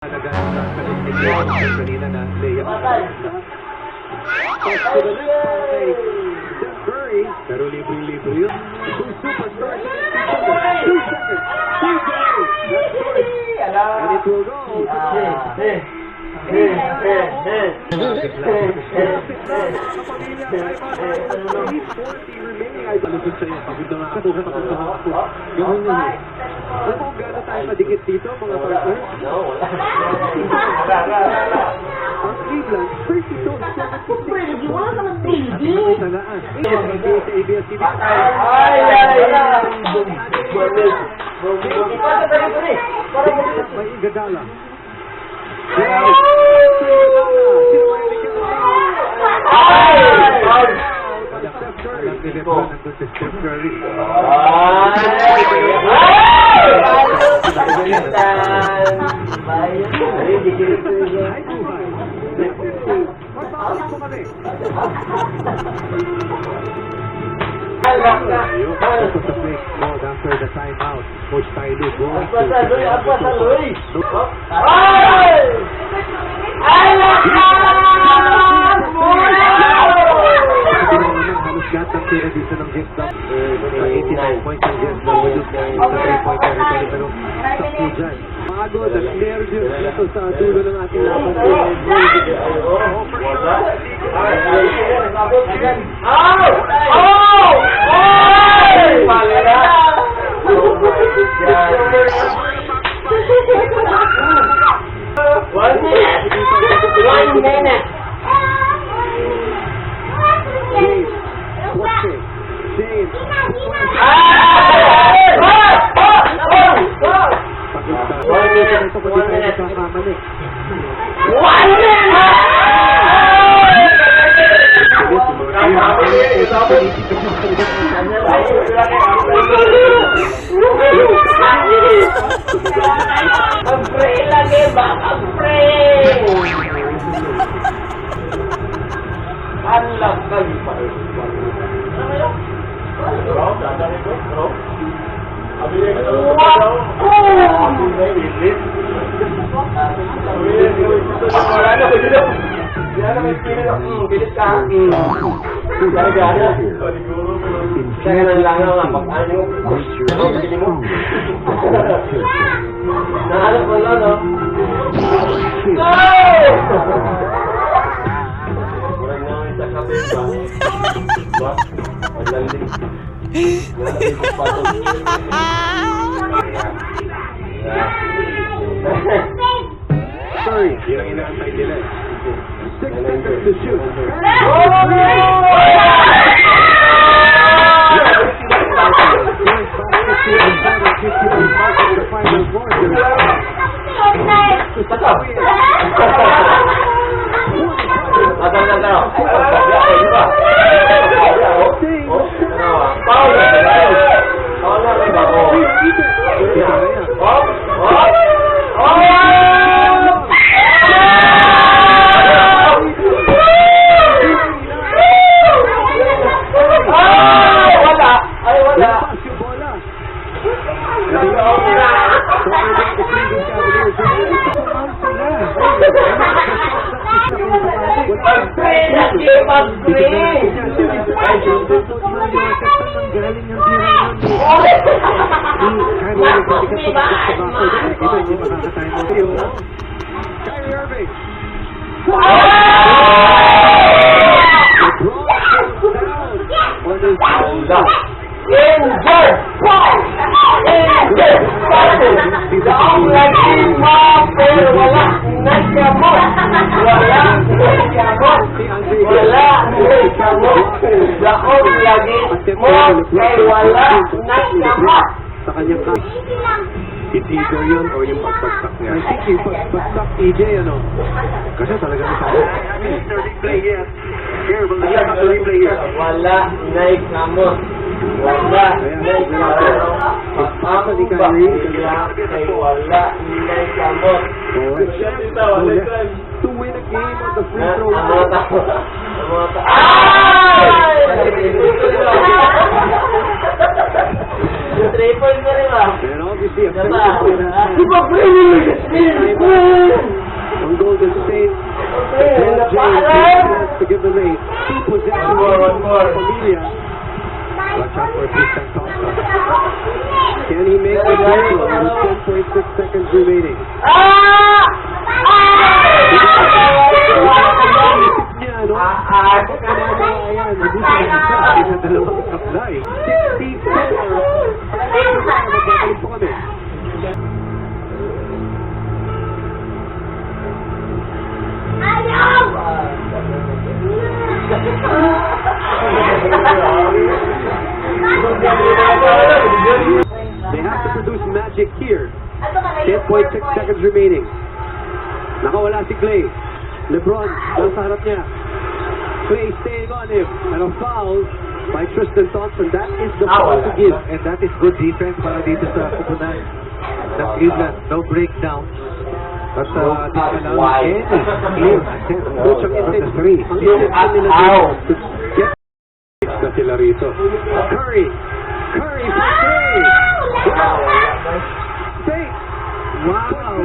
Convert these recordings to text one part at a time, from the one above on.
Kanina na layup. Pero libre-libre yun. Two superstars. 2 seconds. And it will go. Alam mo kung gano'n tayo madikit dito, mga partners? Ang Cleveland, 32-76. Wala ka ng baby. At may tagaan. Sa ABS-CBN. May Igadala. Steph Curry. After the timeout, Coach Tyler goes halos lahat ng tira dito ng Jets Dump. 89 points ng Jets Dump. Sa 3-point territory. Pero sakto dyan. Pagod at nervous dito sa dulo ng ating laban. One minute. Pag-pray lagi ba? Pag-pray! Unlock ka pa. Sorry, yung inaantay nila. 6 seconds to shoot. Sa kanyang it's either yun or yung pagpagsak niya. I think yung pagpagsak EJ, ano? Kasi talaga may sabi. Replay here. Here, we'll have the replay here. Wala, Nike namo. Wala, Nike namo. Pagpapa ni Kyrie. Wala, Nike namo. To win a game on the free throw line. Ay! 3 points na rin ba? And obviously, a Diba? penalty Diba, pre? on Golden State. Pre, James to give them a 2 possession One more. Familia. Watch out for Tristan Thompson. Can he make the goal with 10.6 seconds remaining? Ah! Niya, no? Ayan, hindi siya nag-isa. Isa dalawang supply. 64. Magbabalik po kami. They have to produce magic here. 10.6 seconds remaining. Nakawala si Clay. LeBron, nasa harap niya. Clay staying on him. And a foul by Tristan Thompson. That is the foul to give. And that is good defense para dito sa kupunan ng Cleveland. No breakdown. At di ka lang. Coach ang intent. Ang intent nila to get na sila rito. Curry. Curry for Clay. Stay. Wow.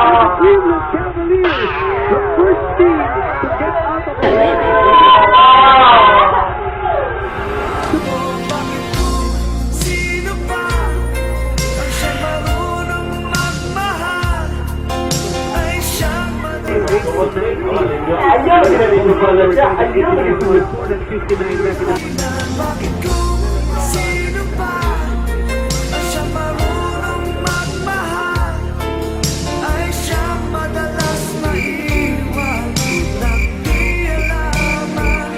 The Cleveland Cavaliers, the first team to get out of the Sino ba ang siyang marunong magmahal ay siyang Ayaw, ginalito ko na siya. Ayaw, Bakit kung sino ba ang siyang marunong magmahal ay siyang madalas maiwan nang di alaman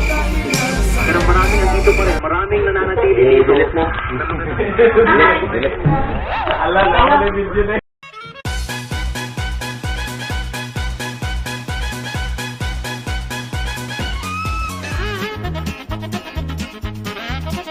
dahilan sa Pero maraming nandito pa rin. Maraming nananatili dito. Delete mo. Alam na ako na yung video na